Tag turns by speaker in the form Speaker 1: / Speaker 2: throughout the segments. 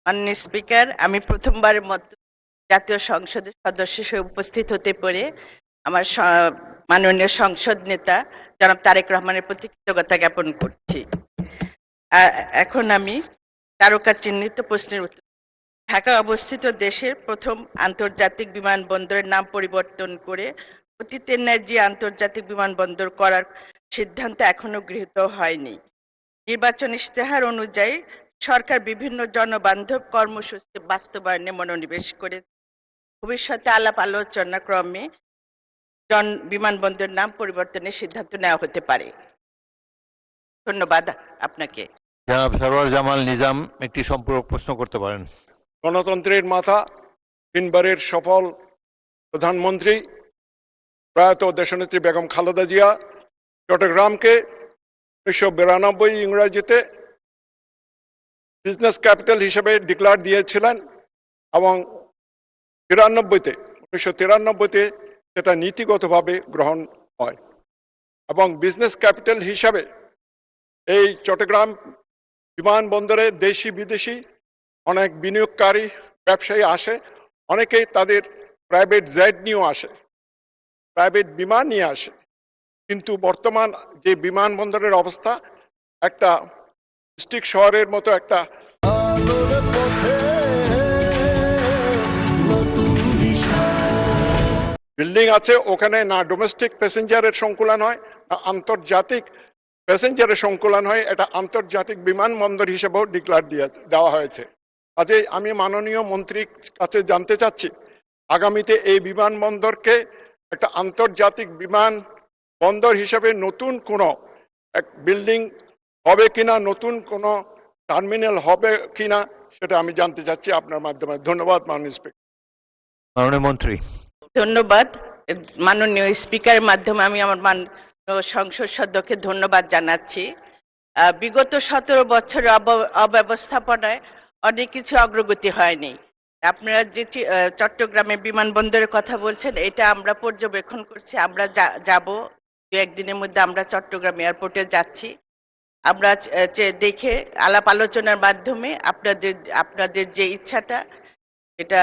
Speaker 1: মাননীয় স্পিকার, আমি প্রথমবারের মতো জাতীয় সংসদের সদস্য হিসেবে উপস্থিত হতে পেরে আমার মাননীয় সংসদ নেতা জনাব তারেক রহমানের প্রতি কৃতজ্ঞতা জ্ঞাপন করছি। এখন আমি তারকা চিহ্নিত প্রশ্নের উত্তর। ঢাকা অবস্থিত দেশের প্রথম আন্তর্জাতিক বিমানবন্দরের নাম পরিবর্তন করে অতীতের ন্যায় যে আন্তর্জাতিক বিমানবন্দর করার সিদ্ধান্ত এখনো গৃহীত হয়নি। নির্বাচন ইশতেহার অনুযায়ী সরকার বিভিন্ন জনবান্ধব কর্মসূচি বাস্তবায়নে মনোনিবেশ করে ভবিষ্যতে আলাপ আলোচনা ক্রমে বিমানবন্দর নাম পরিবর্তনের সিদ্ধান্ত নেওয়া হতে পারে। ধন্যবাদ আপনাকে।
Speaker 2: জনাব সরওয়ার জামাল নিজাম একটি সম্পূরক প্রশ্ন করতে পারেন।
Speaker 3: গণতন্ত্রের মাতা, তিনবারের সফল প্রধানমন্ত্রী প্রয়াত দেশনেত্রী বেগম খালেদা জিয়া চট্টগ্রামকে 1992 ইংরেজিতে বিজনেস ক্যাপিটাল হিসেবে ডিক্লেয়ার দিয়েছিলেন এবং 1993-তে সেটা নীতিগতভাবে গ্রহণ হয় এবং বিজনেস ক্যাপিটাল হিসাবে এই চট্টগ্রাম বিমানবন্দরে দেশি বিদেশি অনেক বিনিয়োগকারী ব্যবসায়ী আসে, অনেকেই তাদের প্রাইভেট জেট নিয়েও আসে, প্রাইভেট বিমান নিয়ে আসে। কিন্তু বর্তমান যে বিমানবন্দরের অবস্থা একটা ডিস্ট্রিক্ট শহরের মতো একটা বিল্ডিং আছে, ওখানে না ডোমেস্টিক প্যাসেঞ্জারের সংকুলন হয় না আন্তর্জাতিক প্যাসেঞ্জারের সংকুলন হয়। এটা আন্তর্জাতিক বিমানবন্দর হিসেবেও ডিক্লেয়ার দেওয়া হয়েছে। কাজেই আমি মাননীয় মন্ত্রীর কাছে জানতে চাচ্ছি, আগামীতে এই বিমানবন্দরকে একটা আন্তর্জাতিক বিমানবন্দর হিসেবে নতুন কোনো এক বিল্ডিং হবে কিনা, নতুন কোনো টার্মিনাল হবে কিনা, সেটা আমি জানতে চাচ্ছি আপনার মাধ্যমে। ধন্যবাদ মাননীয় স্পিকার।
Speaker 2: মাননীয় মন্ত্রী।
Speaker 1: ধন্যবাদ মাননীয় স্পিকারের মাধ্যমে আমি আমার সংসদ সদস্যকে ধন্যবাদ জানাচ্ছি। বিগত 17 বছরের অব্যবস্থাপনায় অনেক কিছু অগ্রগতি হয়নি। আপনারা যে চট্টগ্রামে বিমানবন্দরের কথা বলছেন, এটা আমরা পর্যবেক্ষণ করছি। আমরা যাব, 2-1 দিনের মধ্যে আমরা চট্টগ্রাম এয়ারপোর্টে যাচ্ছি। আমরা দেখে আলাপ আলোচনার মাধ্যমে আপনাদের যে ইচ্ছাটা, এটা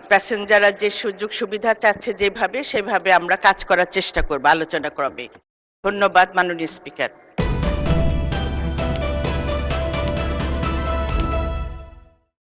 Speaker 1: প্যাসেঞ্জাররা যে সুযোগ সুবিধা চাচ্ছে যেভাবে, সেভাবে আমরা কাজ করার চেষ্টা করব আলোচনা ক্রমে। ধন্যবাদ মাননীয় স্পিকার।